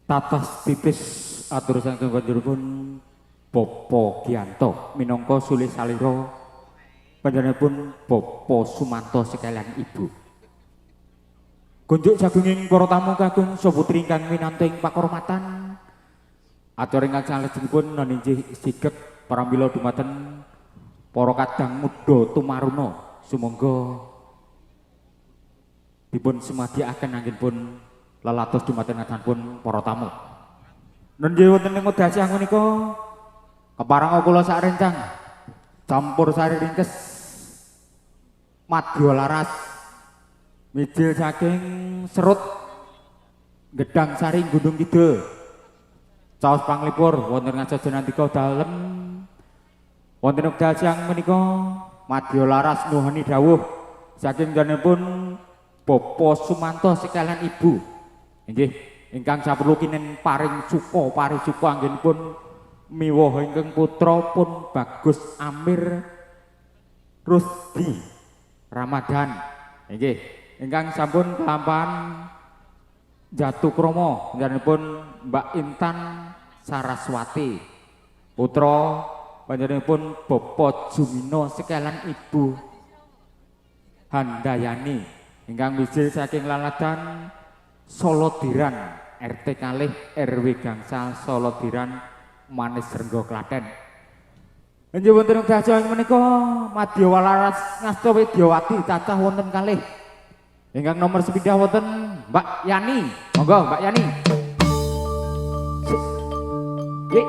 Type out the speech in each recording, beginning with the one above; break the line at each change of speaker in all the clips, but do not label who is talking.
Tatas titis atur saking panjenenganipun Bapa Giyanto minangka sulih salira panjenenganipun Bapa Sumanto sekalian Ibu. Kunjuk jagunging para tamu kakung saputri ingkang minanting pakurmatan. Atur ingkang salajengipun naninjih sigek pramila dumateng para kadang muda tumaruna sumangga dipun semadhiaken anggenipun lelatos dumateng ngadanipun para tamu. Nenggih wonten ing wekdal siang menika keparang kula sak rencang campur sari ringkes madya laras mijil saking serut gedang sari Gunung Kidul caos panglipur wonten ngaso jenantika dalem wonten wekdal siang menika madya laras nuhuni dawuh saking njenenganipun Bapa Sumanto sekalian Ibu inggih ingkang saperlu kinen paring suka parisuka anggenipun miwah ingkang putra pun Bagus Amir Rusdi Ramadan inggih ingkang sampun kelampahan jatuh krama njenenganipun Mbak Intan Saraswati putra panjenenganipun Bapak Jumino sekalian Ibu Handayani ingkang mijil saking laladan Solodiran RT kalih RW Gangsal Solodiran Manis Renggo Klaten. Inggih wonten wekdal siang menika madya walaras ngasta Widyawati cacah wonten kalih. Ingkang nomor sepindah wonten Mbak Yani. Monggo Mbak Yani. Nggih.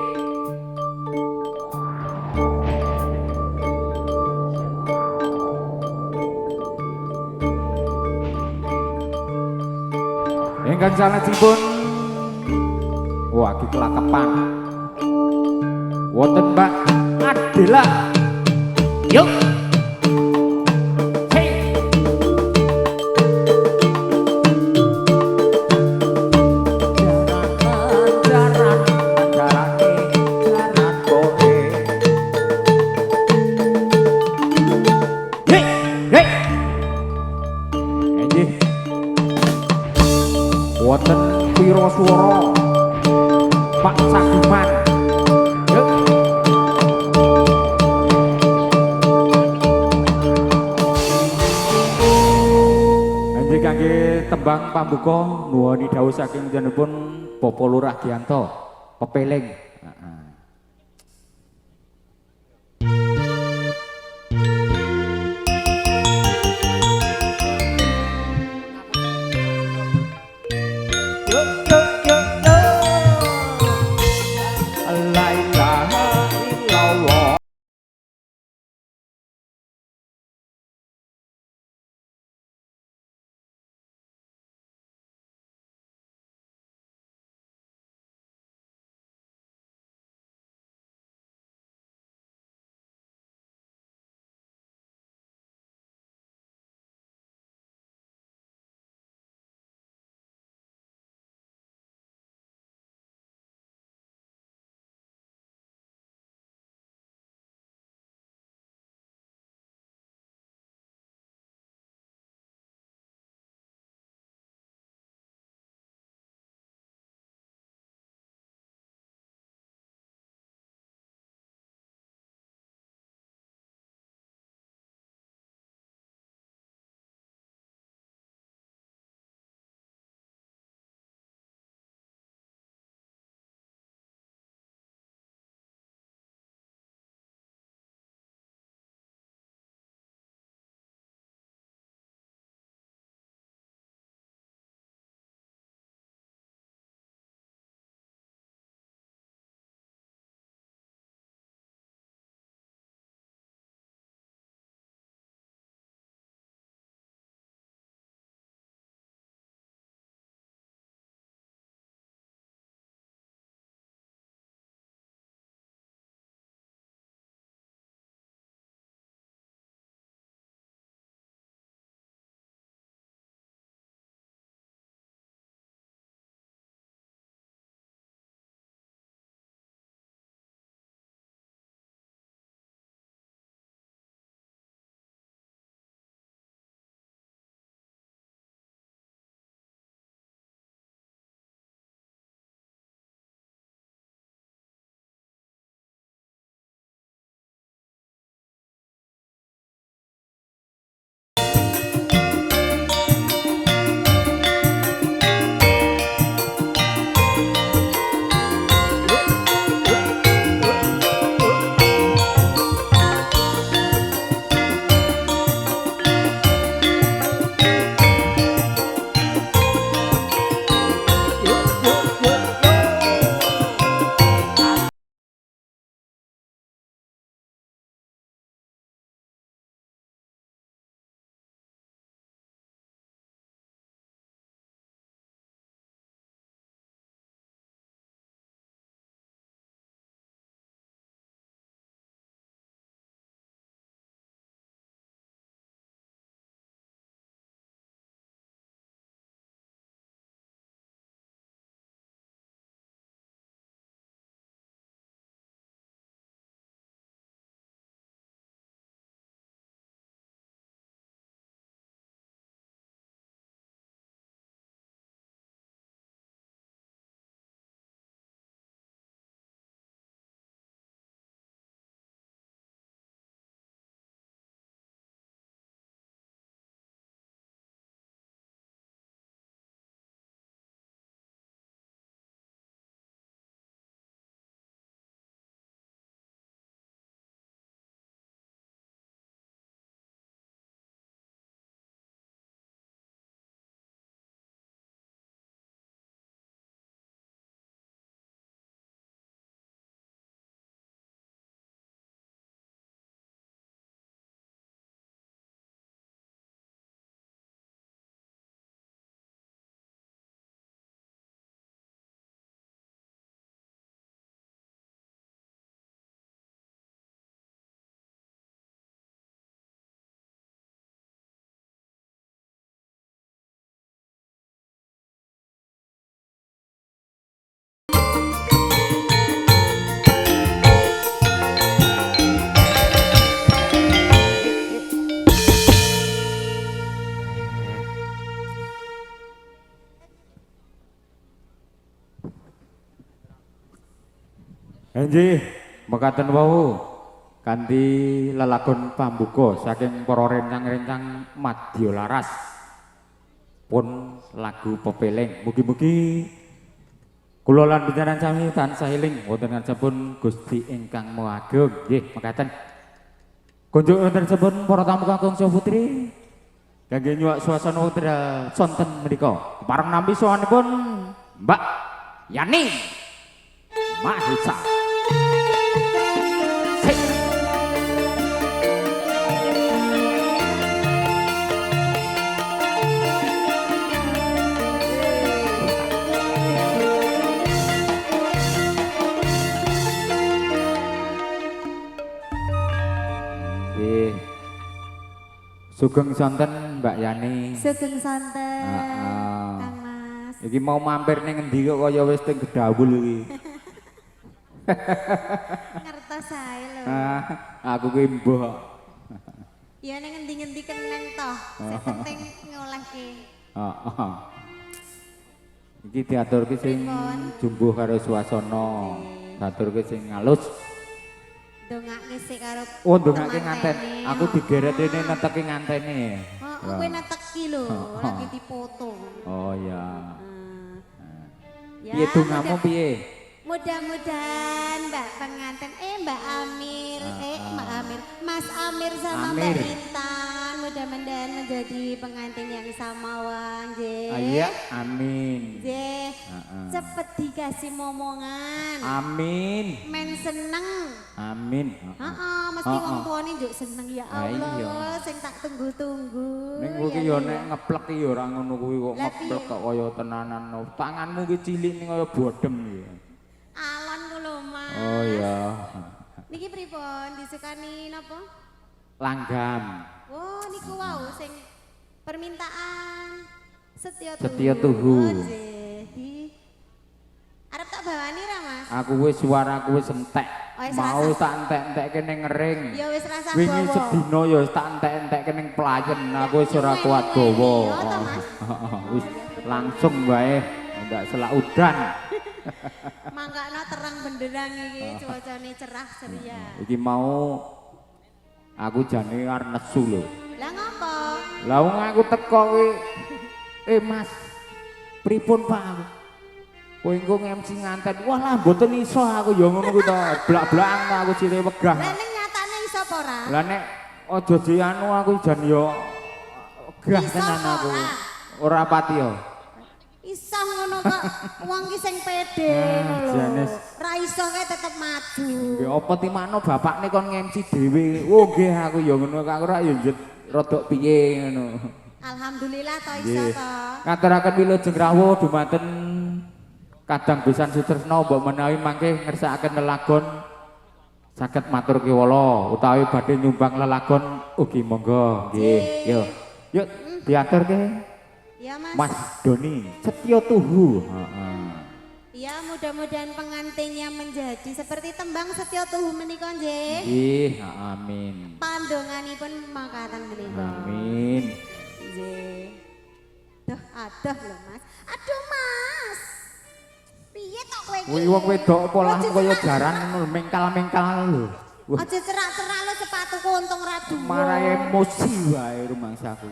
Ingkang salajengipun wah iki kelakepan wonten Mbak Adela yuk hey jaran kowe hey hey nggih wonten pira swara Pak Saguman yuk anjing kangge tembang pambuka nuwuni dawuh saking njenenganipun Bapak Lurah Giyanto pepeling Nggih, mekaten wau kanthi lelagon pambuka saking para rencang-rencang Madya Laras. Pun lagu pepeleng. Mugi-mugi kula lan panjenengan sami tansah eling wonten ngarsanipun Gusti ingkang Maha Agung. Nggih, mekaten. Kunjuk wonten sampun para tamu kakung saha putri. Kangge nyuwak suasana wekdal sonten menika. Pareng nampi sowanipun Mbak Yani Mahesa. Sugeng sonten Mbak Yani.
Sugeng sonten Kang Mas.
Iki mau mampir ning endi kok kaya wis teng Gedawul iki.
Ngertos ae lho.
Aku ki mbok.
Ya ning endi-endi keneng toh. Sing penting ngolehke.
Heeh. Iki diaturke sing jumbuh karo swasana. Diaturke sing alus.
Dongake sik karo
Dongake nganten. Aku digeret rene neteki ngantene.
Kowe neteki lho, lagi dipoto.
Oh ya.
Ya.
Piye dongamu piye?
Mudah-mudahan Mbak pengantin Mbak Amir, Mas Amir sama Mbak Intan mudah-mudahan menjadi pengantin yang samawan, J.
Iya, amin.
J. Cepet dikasih momongan.
Amin.
Men seneng.
Amin.
Mesti wong tuane njuk seneng ya Allah, sing tak tunggu-tunggu.
Ning kowe ki yo nek ngeplek ki yo ora ngono kuwi kok ngeplek kok kaya tenanan. Tanganmu ki cilik ning kaya bodhem iki.
Alon ku lho, Mas.
Oh iya.
Niki pripun disukani napa?
Langgam.
Oh, niku wau sing permintaan Setya
Tuhu.
Arep tak bawani ra, Mas?
Aku wis suaraku wis entek. Mau tak entek-entekke ning ngering.
Ya wis rasa bawa.
Wingi sedina ya wis tak entek-entekke ning pelayen. Aku wis ora kuat gawa. Wis langsung wae ndak selak udan.
Mangkana terang benderang iki cuacane cerah ceria.
Iki mau aku jane arep nesu lho.
Lah ngopo?
Lah wong aku teko kuwi Mas, pripun Pak? Kowe engko MC nganten. Wah lah mboten iso aku ya ngono kuwi to. Blak-blakan aku sire wegah.
Lah ning nyatane iso apa ora?
Lah nek aja dianu aku jan yo wegah tenan aku. Ora pati yo.
Iso ngono kok wong ki sing pede ngono lho. Ra iso kae tetep maju.
Nggih apa timakno bapakne kon nge-MC dhewe. Oh nggih aku ya ngono kok ora ya njet rodok piye ngono.
Alhamdulillah to iso to.
Ngaturaken wilujeng rawuh dumateng Kadang Besan Sutresna mbok menawi mangke ngersakaken lelagon saged matur kiwala utawi badhe nyumbang lelagon ugi monggo nggih. Yuk diaturke.
Ya Mas.
Mas Doni Setya Tuhu.
Ya mudah-mudahan pengantinnya menjadi seperti tembang Setya Tuhu menika nggih.
Nggih, amin.
Pandonganipun makaten menika.
Amin.
Nggih. Duh, aduh lho Mas. Aduh Mas. Piye tok kowe iki?
Kuwi wong wedok apa lah kaya jaran ngono mengkal-mengkal lho.
Aja cerak-cerak lho sepatuku untung ra duwe.
Marah emosi wae rumangsaku.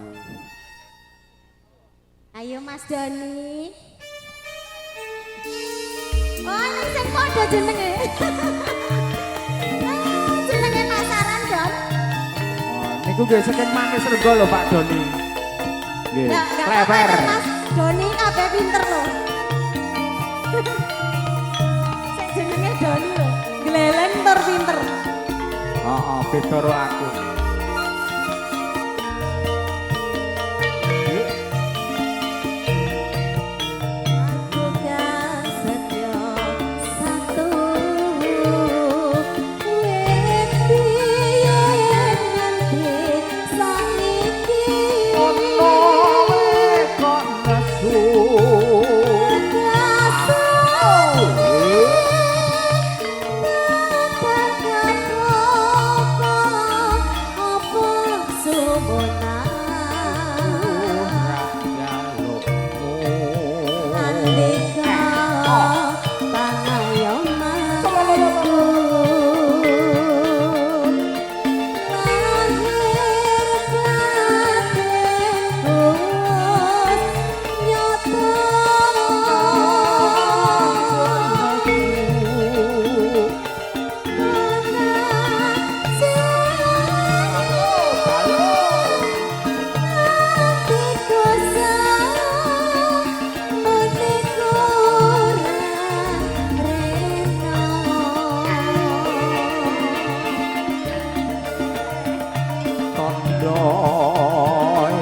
Ayo Mas Doni. Oh, ini sing padha jenenge. Jenenge pasaran, Don.
Oh, niku nggih saking Manis Renggo lho Pak Doni. Nggih, klewer.
Mas Doni kabeh pinter lho. Sing jenenge Doni lho. Glelen tur pinter.
Heeh, beda karo aku.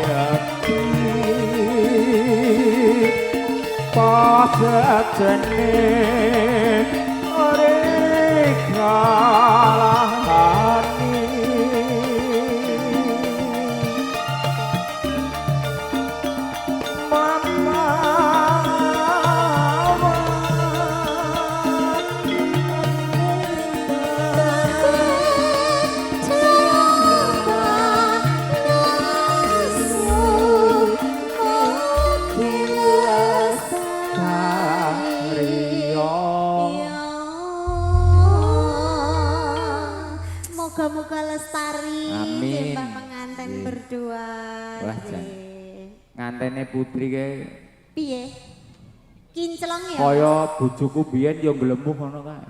yati pasajene regalani
Moga-moga lestari.
Amin.
Mbak pengantin berdua.
Wah, Jan. Ngantene putri ke
Piye? Kinclong ya?
kaya bojoku biyen ya nglemuh ngono kae.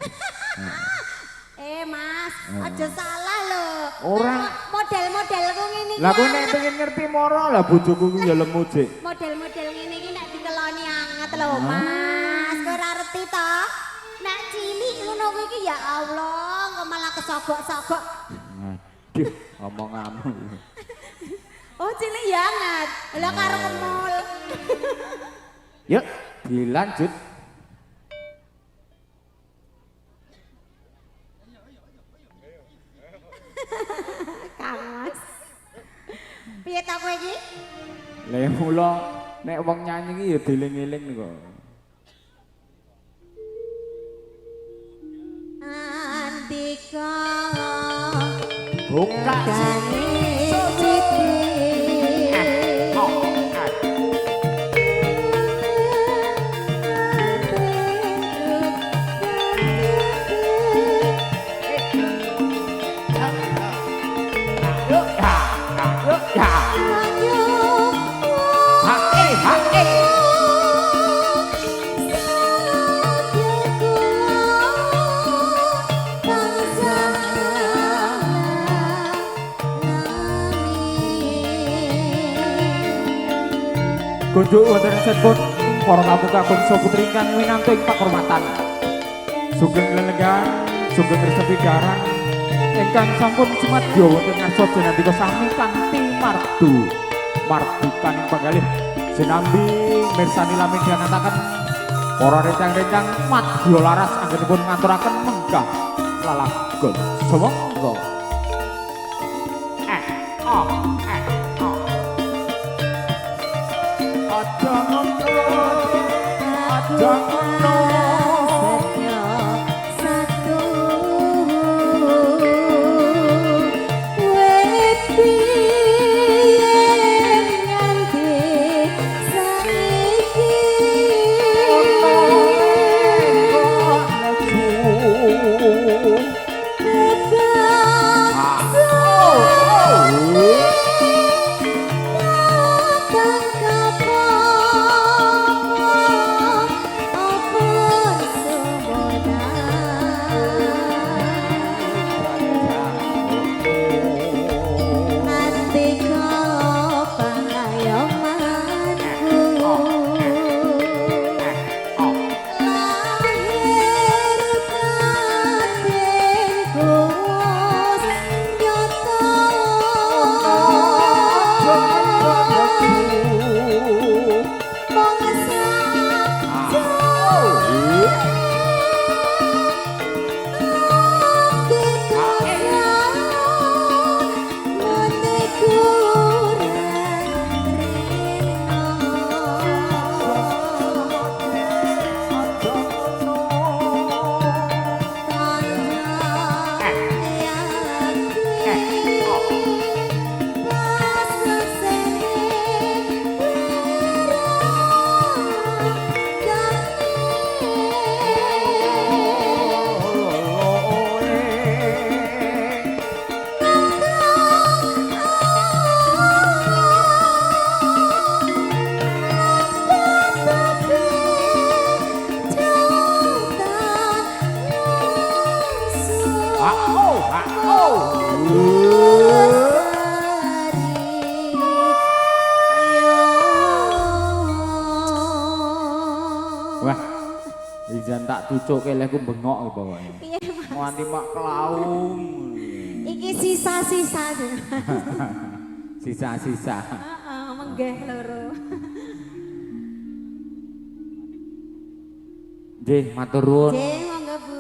Mas, aja salah lho.
Ora.
Model-modelku ngene iki.
Lah kowe nek pengen ngerti moro lah bojoku ku ya lemu Dik.
Model-model ngene iki nek dikeloni anget lho, Mas. Kowe ora ngerti to? Nek cilik ngono kuwi iki ya Allah, kok malah kesogok-sogok.
Aduh, omonganmu.
Oh, cilik ya anget. Lah karo kemul.
Yuk, dilanjut.
Kang Mas. Piye ta kowe iki?
Lah mula nek wong nyanyi iki ya dieling-eling kok.
Andika
Buka
gane
Kunjuk wonten setpun para tamu kakung saputri ingkang winantu ing pakurmatan. Sugeng lelegan, sugeng resepidaran ingkang sampun sumadya wonten ngarsa jenandika sami kanthi mardu. Mardukan panggalih sinambi mirsani lamin dianataken para rencang-rencang madya laras anggenipun ngaturaken menggah lalagon. Sumangga. Wah, izin tak cucuk kelehku bengok pokoke.
Piye, Mas?
Nganti mak klaung.
Iki sisa-sisa.
Sisa-sisa.
Heeh, menggeh loro.
Nggih, matur nuwun.
Nggih, monggo Bu.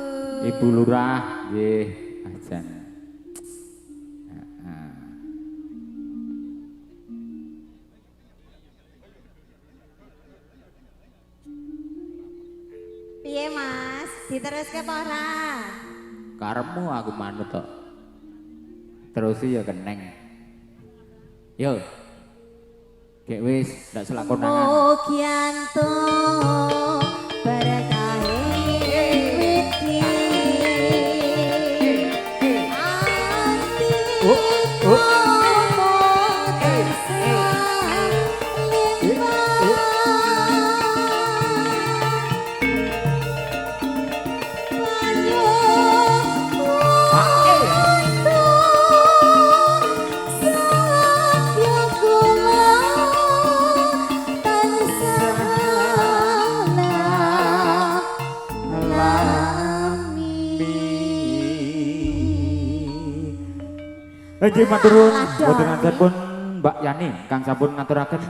Ibu Lurah, nggih, ajan.
Piye Mas? Diteruske apa ora?
Karepmu aku manut tok. Terus ya keneng. Yo. Gek wis ndak selak konangan.
Mugianto berkahe witi.
Nggih matur nuwun boten pun Mbak Yani kang sampun ngaturaken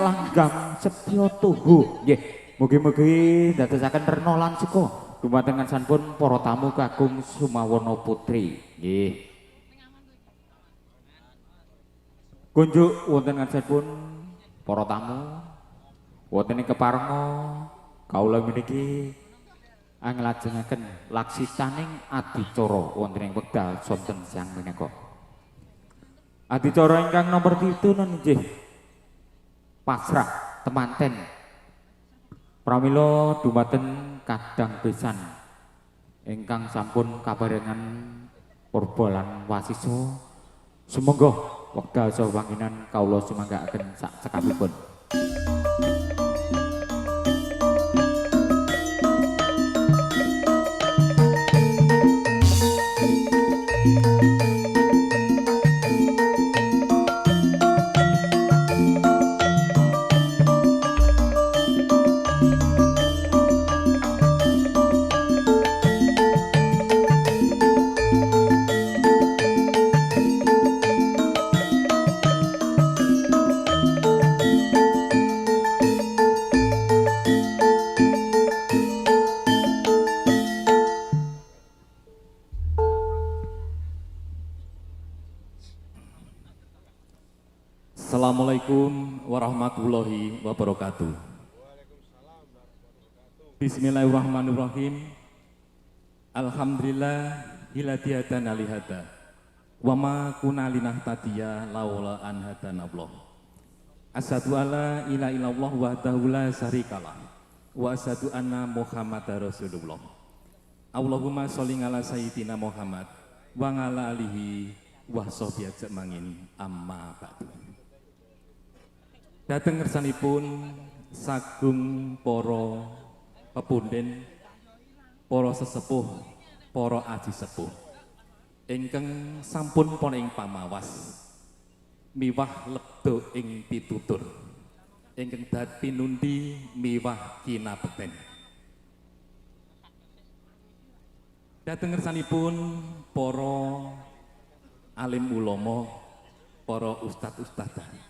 langgam setya tuhu. Nggih, mugi-mugi dadosaken rena lan suka dumateng sampun para tamu kakung Sumawana Putri. Nggih. Kunjuk wonten sampun para tamu wonten ing keparenga kawula meniki anglajengaken laksisaning adicara wonten ing wekdal sonten siang menika. Adicara ingkang nomor 7 inggih pasrah temanten. Pramila dumaten kadang besan ingkang sampun kabarengan purba lan wasisa. Sumangga wekdal sawanginan kawula sumanggaaken sak cekapipun.
Assalamualaikum warahmatullahi wabarakatuh. Bismillahirrahmanirrahim. Alhamdulillah hiladi hadana lihada wa ma kunna linahtadiya laula an hadana Allah. Asyhadu alla ilaha illallah wahdahu la syarikalah wa asyhadu anna Muhammadar Rasulullah. Allahumma sholli ala sayyidina Muhammad wa ala alihi wa sahbihi ajmain amma ba'du. Dateng ngersanipun sagung para pepunden, para sesepuh, para aji sepuh ingkang sampun pon ing pamawas miwah lebdo ing pitutur ingkang dadi nundi miwah kinabekten. Dateng ngersanipun para alim ulama, para ustad-ustadzah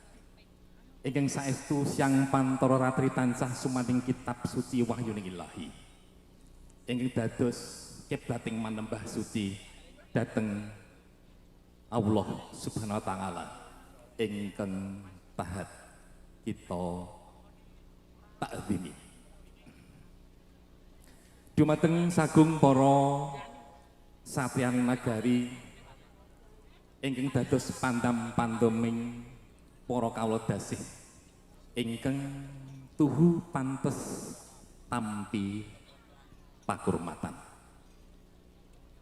ingkang saestu siang pantara ratri tansah sumaning kitab suci wahyuning ilahi ingkang dados kiblating manembah suci dhateng Allah Subhanahu wa taala ingkang tahat kita takzimi. Dumateng sagung para satriyaning nagari ingkang dados pandam-pandaming para kawula dasih ingkang tuhu pantes tampi pakurmatan.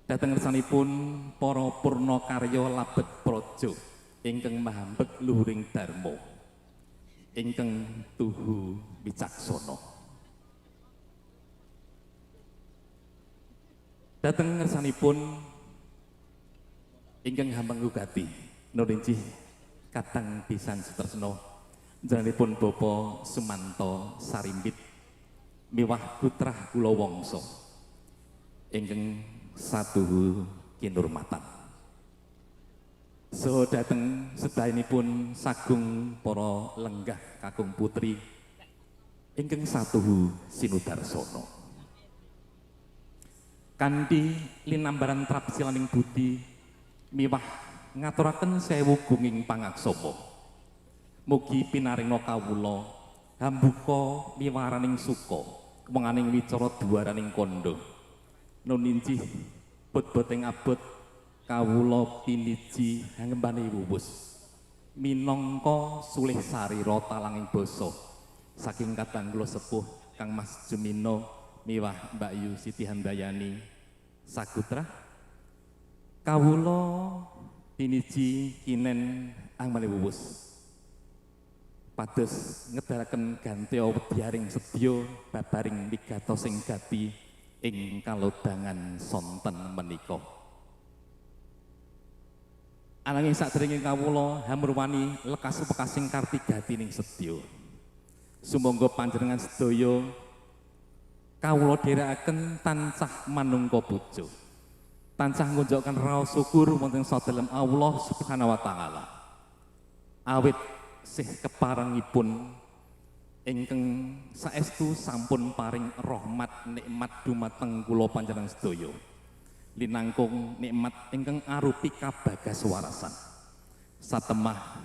Dhateng ngersanipun para purna karya labet praja ingkang mahambek luhuring dharma ingkang tuhu wicaksana. Dhateng ngersanipun ingkang hambang gugati nurinci Katang pisan sutresna njenenganipun Bapak Sumanto Sarimbit miwah putrah kula wangsa ingkang satuhu kinurmatan. So dhateng sedayanipun sagung para lenggah kakung putri ingkang satuhu sinudarsana. Kanthi linambaran trapsilaning budi miwah ngaturaken sewu gunging pangaksama. Mugi pinaringna kawula hambuka miwaraning suka wenganing wicara duwaraning kandha. Nun injih bot-boting abot kawula piniji hangembane wuwus minangka sulih sarira talanging basa saking kadang kula sepuh Kang Mas Jumino miwah Mbak Yu Siti Handayani Sagutra kawula piniji kinen hangembane wuwus pados ngedalaken gantya wedyaring sedya babaring wigatos sing gati ing kalodangan sonten menika. Ananging sadèrènging kawula hamurwani lekas pekasing kartigatining sedya. Sumangga panjenengan sedaya kawula dherekaken tansah manungka puja. Tansah ngunjukaken raos syukur wonten sadalem Allah Subhanahu wa taala. Awit sih keparengipun ingkang saestu sampun paring rahmat nikmat dumateng kula panjenengan sedaya. Linangkung nikmat ingkang arupi kabagaswarasan. Satemah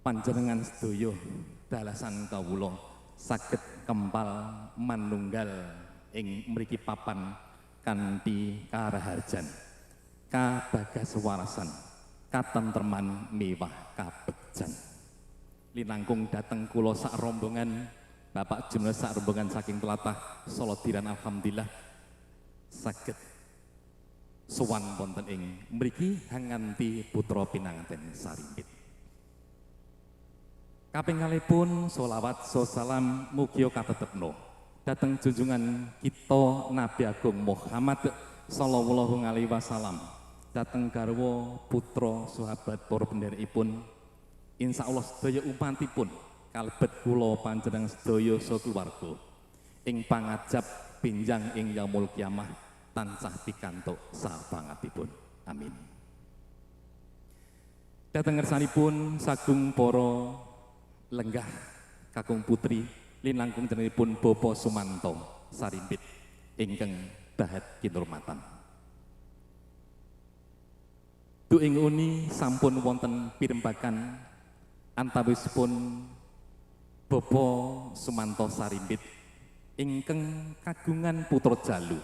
panjenengan sedaya dalasan kawula saged kempal manunggal ing mriki papan kanthi karaharjan, kabagaswarasan, katentreman miwah kabegjan. Linangkung dateng kula sak rombongan Bapak Jumlah sak rombongan saking tlatah Solodiran alhamdulillah saged sowan wonten ing mriki hanganti putra pinanganten sarimbit. Kaping kalihipun sholawat salam mugia katetepno dhateng junjungan kita Nabi Agung Muhammad sallallahu alaihi wasallam, dhateng garwa putra sahabat para pendherekipun. Insyaallah sedaya umatipun kalebet kula panjenengan sedaya sakulawarga ing pangajab pinjang ing yaumul kiamah tansah pikantuk sapangatipun. Amin. Dhateng ngersanipun sagung para lenggah kakung putri linangkung jenengipun Bapa Sumanto Sarimbit ingkang dahat kinurmatan. Duing uni sampun wonten pirembagan antawisipun Bapa Sumanto Sarimbit ingkang kagungan putra jalu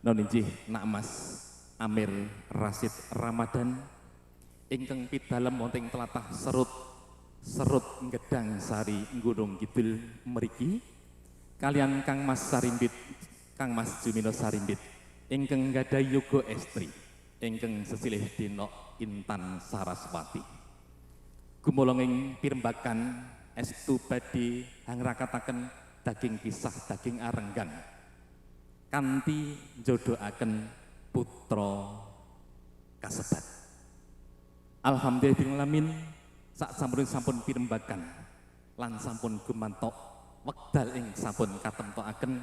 non injih Nak Mas Amir Rasid Ramadan ingkang pidalem wonten tlatah Serut Gedang Sari Gunung Kidul mriki kalian Kang Mas Sarimbit Kang Mas Jumino Sarimbit ingkang gadhahi yoga estri ingkang sesilih dina Intan Saraswati. Gumolonging pirembagan estu badhe hangrakataken daging kisah daging arenggang kanthi njodohaken putra kasebat. Alhamdulillahirabbil alamin sak sampun pirembagan lan sampun gumantok wekdal ing sampun katemtokaken.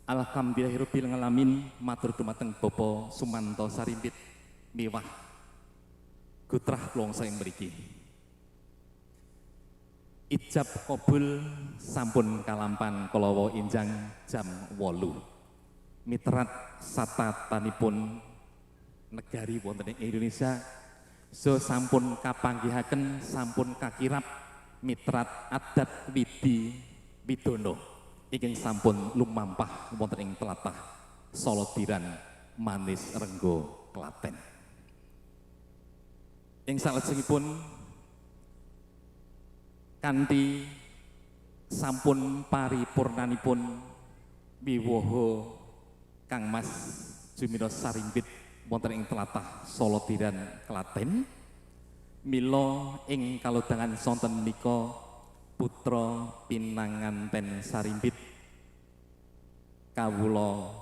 Alhamdulillahirabbil alamin matur dumateng Bapa Sumanto Sarimbit miwah gutrah klongsa ing mriki. Ijab kabul sampun kalampan kalawa injang jam 8. Mitrat satatanipun negari wonten ing Indonesia so sampun kapanggihaken sampun kakirap mitrat adat widi widono ingkang sampun lumampah wonten ing tlatah Solodiran Manis Renggo Klaten. Ing salajengipun kanthi sampun paripurnanipun wiwaha Kang Mas Jumino Sarimbit wonten ing tlatah Solodiran Klaten mila ing kalodangan sonten menika putra pinanganten Sarimbit kawula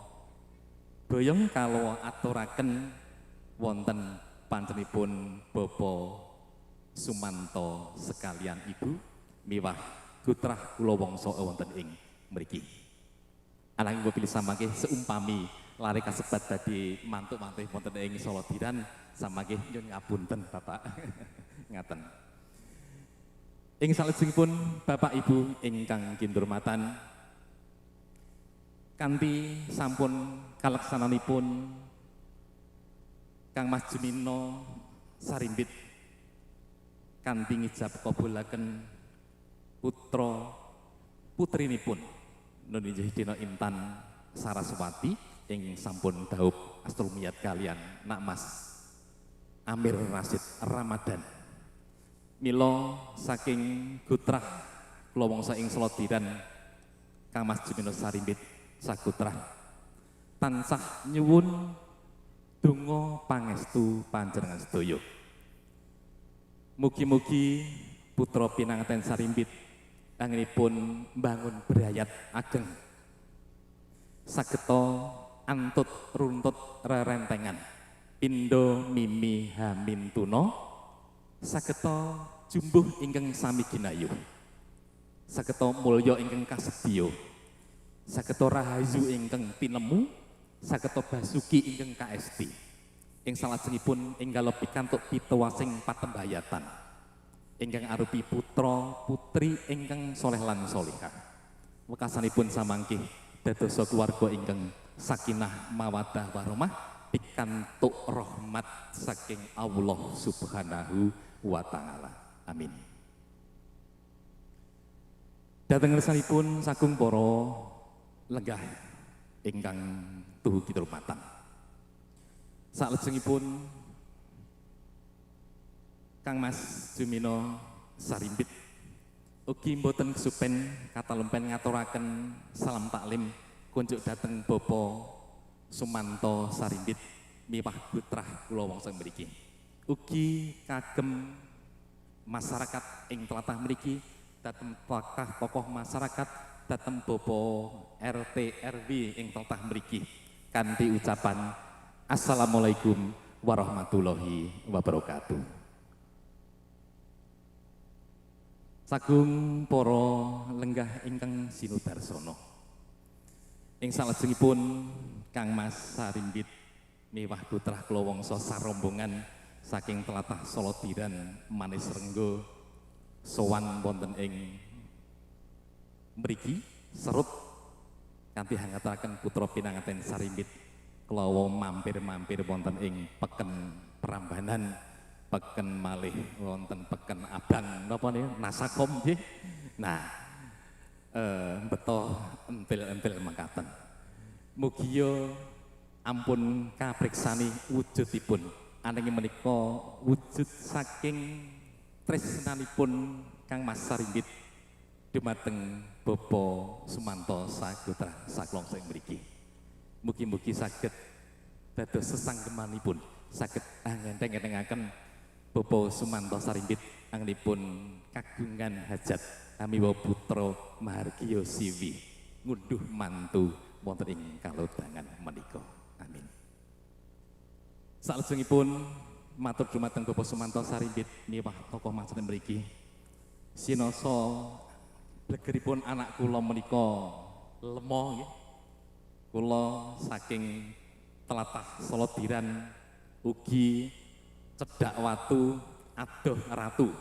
boyong kala aturaken wonten panjenipun Bapa Sumanto sekalian Ibu miwah gutrah kula wangsa wonten ing mriki. Ananging kula pilih samangke seumpami lare kasebat dadi mantuk-mantuk wonten ing Solodiran samangke nyuwun ngapunten Bapak. Ngaten. Ing salajengipun Bapak Ibu ingkang kinurmatan kanthi sampun kaleksananipun Kang Mas Jumino Sarimbit kanthi ngijab kabulaken putra putrinipun Nun Inggih Dina Intan Saraswati ing sampun dhaup astrumiyat kalian Nak Mas Amir Rasid Ramadan. Mila saking Gutrah kula wangsa ing Solodiran Kang Mas Jumino Sarimbit sagutrah tansah nyuwun donga pangestu panjenengan sedaya. Mugi-mugi putra pinanganten Sarimbit anggenipun mbangun brayat ageng sageta antut runtut rerentengan pindha mimi hamin tuna sageta jumbuh ingkang sami ginayuh sageta mulya ingkang kasedya sageta rahayu ingkang tinemu sageta basuki ingkang kaesti ing salajengipun enggal pikantuk pituwasing patembayatan ingkang arupi putra putri ingkang soleh lan solihah. Wekasanipun samangke dadosa keluarga ingkang sakinah mawaddah warahmah pikantuk rahmat saking Allah Subhanahu wa taala. Amin. Dhateng ngersanipun sagung para lenggah ingkang tuhu kinurmatan. Salajengipun Kang Mas Jumino Sarimbit ugi mboten kesupen katalempen ngaturaken salam taklim kunjuk dhateng Bapak Sumanto Sarimbit miwah putrah kula wangsa mriki. Ugi kagem masyarakat ing tlatah mriki dhateng tokoh masyarakat dhateng Bapak RT RW ing tlatah mriki kanthi ucapan Assalamualaikum warahmatullahi wabarakatuh. Sagung para lenggah ingkang sinudarsana. Ing salajengipun Kang Mas Sarimbit miwah putrah kula wangsa sarombongan saking tlatah Solodiran Manis Renggo sowan wonten ing mriki serut kanthi hangataken putra pinanganten Sarimbit kelawa mampir-mampir wonten ing peken Prambanan peken malih wonten peken Abang napa niku Nasakom nggih. Nah, beto entil-entil mekaten. Mugia ampun kapriksani wujudipun ananging menika wujud saking tresnanipun Kang Mas Sarimbit dumateng Bapak Sumanto Sagutra saklongso ing mriki. Mugi-mugi saged dados sesanggemanipun saged anggen-anggenaken Bapak Sumanto Sarimbit anggenipun kagungan hajat amiwa putra mahargya siwi ngunduh mantu wonten ing kalodhangan menika. Amin. Salajengipun matur dumateng Bapak Sumanto Sarimbit miwah tokoh masakan mriki. Sinasa blegeripun anak kula menika lemo nggih. Kula saking tlatah Solodiran ugi cedak watu adoh ratu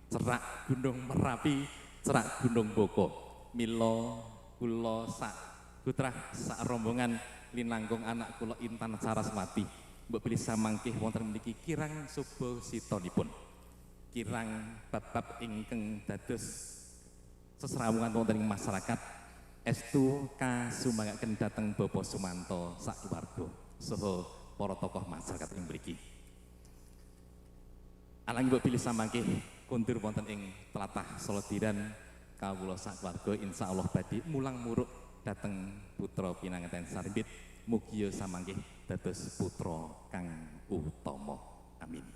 cerak Gunung Merapi cerak Gunung Boko mila kula sak putrah sak rombongan linanggung anak kula Intan Saraswati mbok bilih samangkih wonten mriki kirang suba sitanipun kirang bab-bab ingkang dados sesrawungan wonten ing masyarakat estu kasumbangaken dhateng Bapak Sumanto sak keluarga saha para tokoh masyarakat ing mriki. Alangkah mbok bilih samangkih kundur wonten ing tlatah Solodiran kawula sak keluarga insyaallah badhe mulang muruk dhateng putra pinanganten Sarimbit mugia samangkih dados putra kang utama. Amin.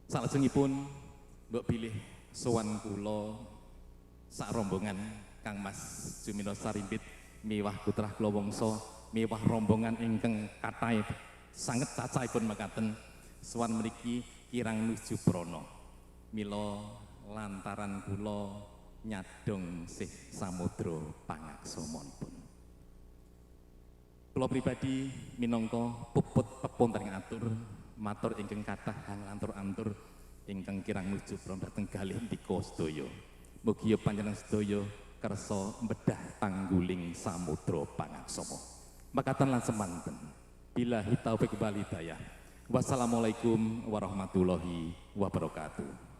Salajengipun mbok bilih sowan kula sak rombongan Kang Mas Jumino Sarimbit miwah putrah kula wangsa miwah rombongan ingkang kathah sanget cacahipun mekaten sowan mriki kirang nuju prana. Mila lantaran kula nyadong sih samudra pangaksamanipun. Kula pribadi minangka puput pepunten atur matur ingkang kathah antur-antur ingkang kirang nuju dhateng kalih ndika sedaya. Mugi panjenengan sedaya kersa mbedah tangguling samudra pangaksama. Makaten lan semanten. Billahi taufik wal hidayah. Wassalamualaikum warahmatullahi wabarakatuh.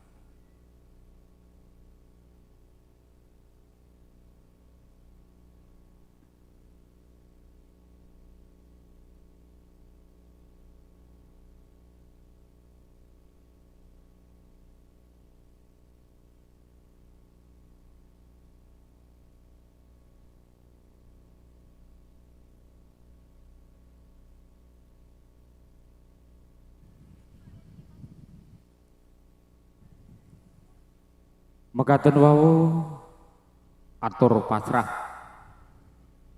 Mekaten wau atur pasrah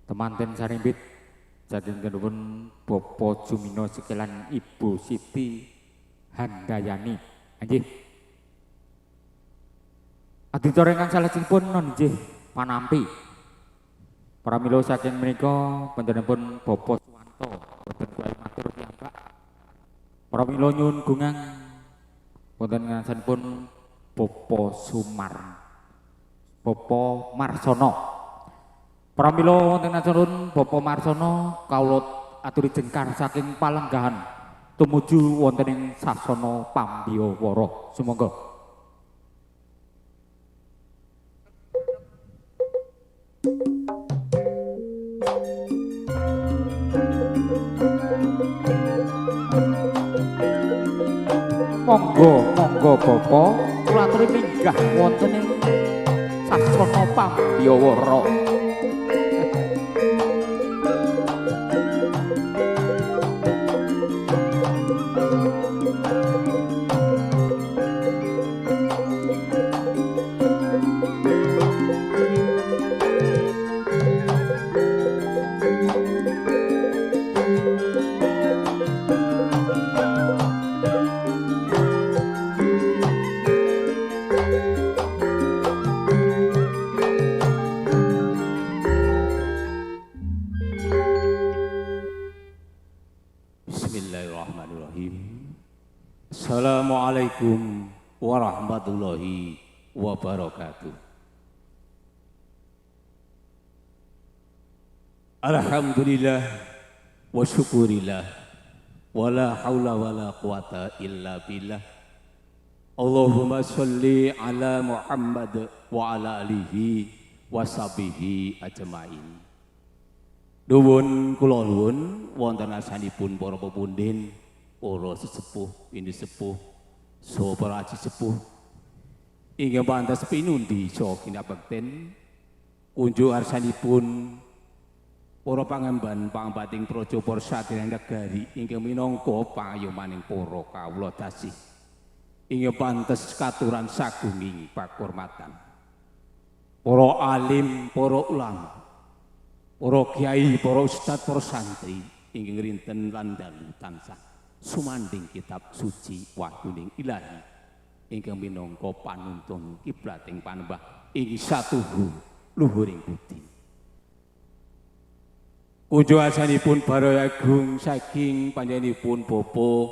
temanten sarimbit saking kedupun Bapak Jumino sekelan Ibu Siti Handayani. Nggih. Adicara ingkang salajengipun nggih panampi. Pramila saking menika panjenenganipun Bapak Suwanto boten kuwi matur piyambak. Pramila nyuwun gungang wonten ngarsanipun Bapak Marsono. Pramila wonten acara Bapak Marsono kawula aturi jengkar saking palenggahan tumuju wonten ing sasana Pambiyawara. Sumangga. Monggo Bapak kula aturi minggah wonten ing sasana Pambiyawara.
Assalamualaikum warahmatullahi wabarakatuh. Alhamdulillah wa syukurillah wa la hawla wa la quwata illa billah. Allahumma sholli ala Muhammad wa ala alihi wa sahbihi ajmain. Nuwun kula nuwun wonten asanipun para pepundhen, para sesepuh, ini sepuh, saha para aji sepuh inggih pantes pinundi saha kinabekten kunjuk arsanipun para pangemban pangembating praja para satriya negari inggih minangka payomaning para kawula dasih inggih pantes katuran sagunging pakurmatan para alim, para ulama, para kiai, para ustad, para santri inggih rinten lan dalu tansah sumanding kitab suci wahyuning ilahi ingkang minangka panuntun kiblating panembah ing satuhu luhuring budi. Kunjuk asanipun Baraya Agung saking panjenenganipun Bapak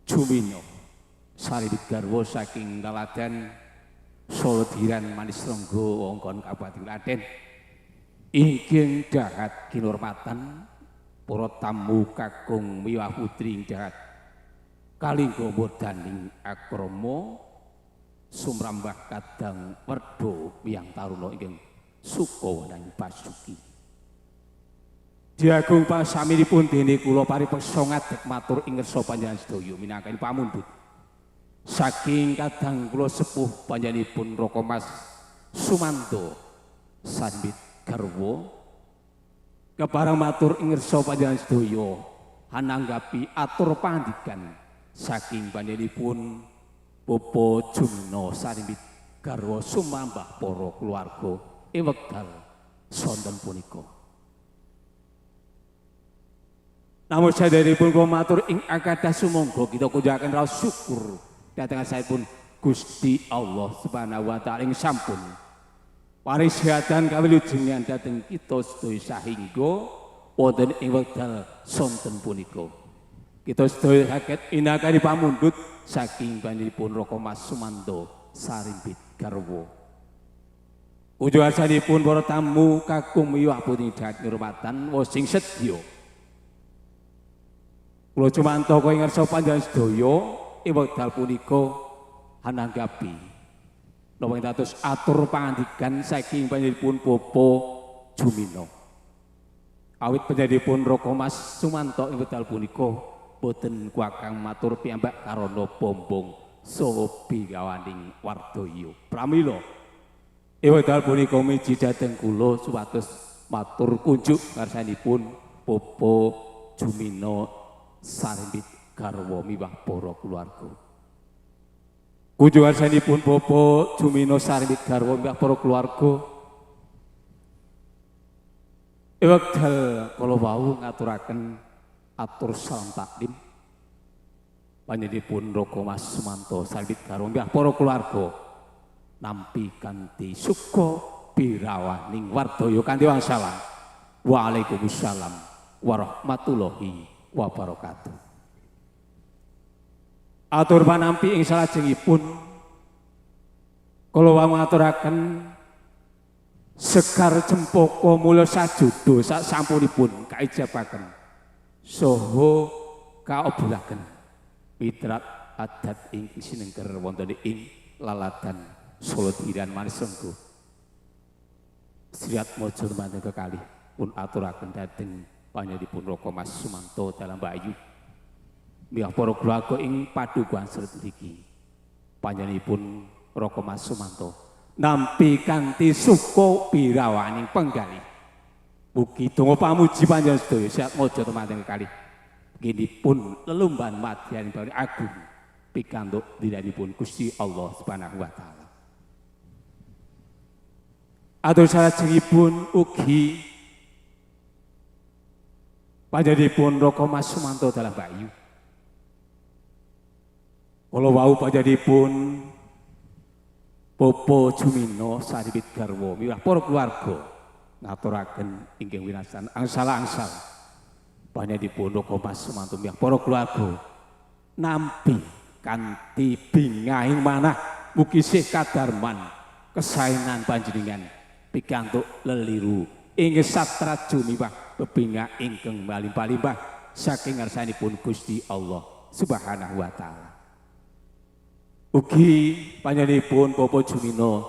Jumino Saribit garwa saking Laladan Solodiran Manis Renggo wongkon Kabupaten Klaten inggih dahat kinurmatan para tamu kakung miwah putri dahat kalingga modaning akrama sumrambah kadang werda miyang taruna ingkang suka lan pasuki. Diagung pasaminipun dene kula paripeksa ngadeg matur ing ngarsa panjenengan sedaya minangka pamundhut saking kadang kula sepuh panjenenganipun Raka Mas Sumanto Sambit garwa keparang matur ing ngarsa panjenengan sedaya hananggapi atur pangandikan saking panjenenganipun Bapak Jumino Sarimbit garwa sumambah para keluarga ing wekdal sonten punika. Namun saderipun kula matur ing akadah sumangga kita kunjukaken raos syukur dhateng saipun Gusti Allah Subhanahu wa taala ing sampun paring sehadan kawilujengan dhateng kita sedaya sahingga wonten ing wekdal sonten punika kita sedaya saged inakani pamundhut saking panjenenganipun Raka Mas Sumanto Sarimbit garwa. Ujung asalipun para tamu kakung miwah puting dahat ngurmatan wosing sedya. Kula cumantaka ing ngarsa panjenengan sedaya ing wekdal punika hananggapi napa dados atur pangandikan saking panjenenganipun Bapak Jumino. Awit panjenenganipun Raka Mas Sumanto ing wekdal punika boten kuwakang matur piyambak karana bombong saha bigawaning wardaya. Pramila ing wekdal punika miji dhateng kula supados matur kunjuk ngarsanipun Bapak Jumino Sarimbit garwa miwah para kulawarga. Kunjuk ngarsanipun Bapak Jumino Sarimbit garwa miwah para kulawarga. Ing wekdal kala wau ngaturaken atur salam takdim panjenenganipun Raka Mas Sumanto Sarimbit garwa miwah para kulawarga nampi kanthi suka birawaning wardaya kanthi wangsalan. Waalaikumsalam warahmatullahi wabarakatuh. Atur panampi ing salajengipun kula ngaturaken sekar cempaka mula sajuda sak sampunipun kaijabaken saha kaobulaken mitrat adat ing sinengker wonten ing laladan Solo Tiran Manis Renggo. Sriat mojo temanten kekalih pun aturaken dhateng panjenenganipun Raka Mas Sumanto dalam Bayu. Miwah para kulawarga ing padukuhan sret niki. Panjenenganipun Raka Mas Sumanto nampi kanthi suka birawaning penggalih. Mugi donga pamuji panjenengan sedaya sriat mojo temanten kekalih. Ginipun lelumban madyan bari agung pikantuk dinanipun Gusti Allah Subhanahu wa taala. Atur salajengipun ugi panjenenganipun Raka Mas Sumanto dalam Bayu. Kala wau panjenenganipun Bapak Jumino Sarimbit garwa miwah para kulawarga ngaturaken inggih winasan angsal-angsal panjenenganipun Raka Mas Sumanto miwah para kulawarga nampi kanthi bingahing manah mugi sih kadarman kesaenan panjenengan pikantuk leliru inggih satraju miwah bebingah ingkang malimpah-limpah saking ngarsanipun Gusti Allah Subhanahu wa taala. Ugi panjenenganipun Bapak Jumino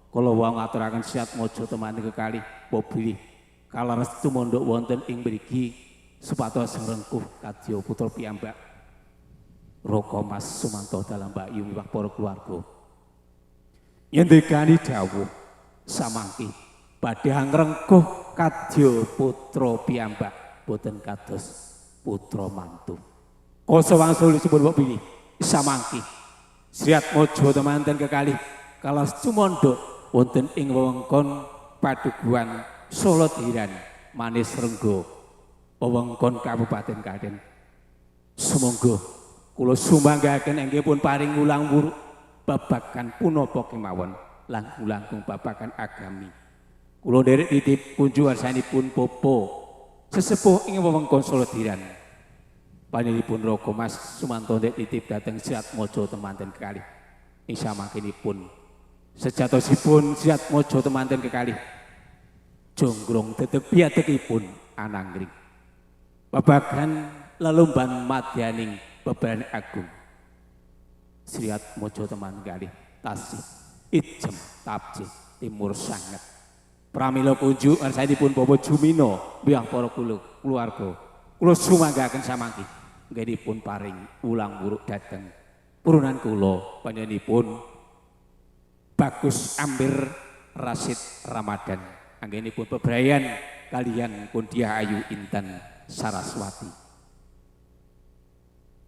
kala wau ngaturaken sriat mojo temanten kekalih bilih kalarestu mondok wonten ing mriki supados ngrengkuh kadya putra piyambak Raka Mas Sumanto dalam Bayu miwah para kulawarga. Nyendekani dawuh samangki badhe ngrengkuh kadya putra piyambak boten kados putra mantu. Koso wangsul disebut pilih samangki sriat mojo temanten kekalih kalas cumondok wonten ing wewengkon padukuhan Solo Tiran Manis Renggo wewengkon Kabupaten Klaten. Sumangga kula sumanggaken enggipun paring ulang wuruk babagan punapa kemawon langkung babagan agami. Kula nderek titip kunjuk warsanipun Bapak sesepuh ing wewengkon Solo Tiran. Panjenenganipun Raka Mas Sumanto nderek titip dhateng sriat mojo temanten kekalih. Ing samangkinipun sejatosipun sriat mojo temanten kekalih jonggrong tetep piatekipun ananggring. Babagan lelumban madyaning bebaran agung. Sriat mojo temanten kekalih tasih ijem tapji timur sanget. Pramila kunjuk ngarsanipun Bapak Jumino miwah para kulawarga. Kula sumanggaken samangki nggih paring ulang wuruk dhateng purunan kula panjenenganipun Bagus Ambir Rasid Ramadan. Anggenipun bebrayan kaliyan Kundiah Ayu Intan Saraswati.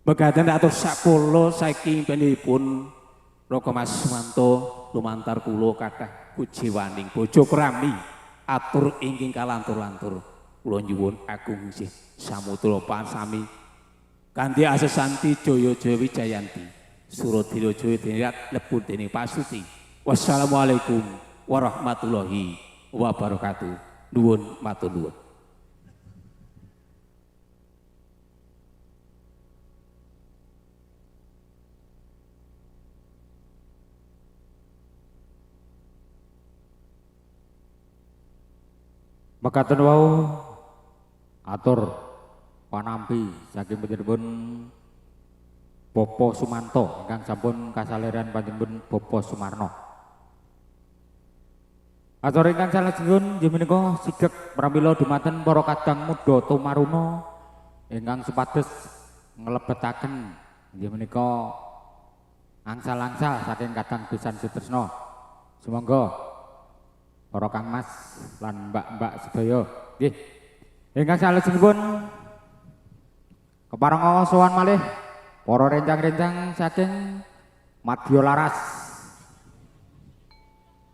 Mekaten atur sakula saking panjenenganipun Raka Mas Sumanto lumantar kula kathah kujiwaning bojo krami atur ingkang kalantur-lantur kula nyuwun agung sih samutra pansami kanthi asesanti Jaya Jaya Wijayanti Suradiraja dinirat lebur dening pasuti. Wassalamualaikum warahmatullahi wabarakatuh. Nuwun matur nuwun.
Mekaten wau atur panampi saking panjenenganipun Bapak Sumanto ingkang sampun kasaleran panjenenganipun Bapak Sumarno. Atur ingkang salajengipun inggih menika sigek pramila dumateng para kadang muda tumaruna ingkang supados nglebetaken inggih menika angsal-angsal saking kadang pisan sutresna. Sumangga para Kang Mas lan Mbak-mbak sedaya nggih ingkang salajengipun kepareng sowan malih para rencang-rencang saking Madya Laras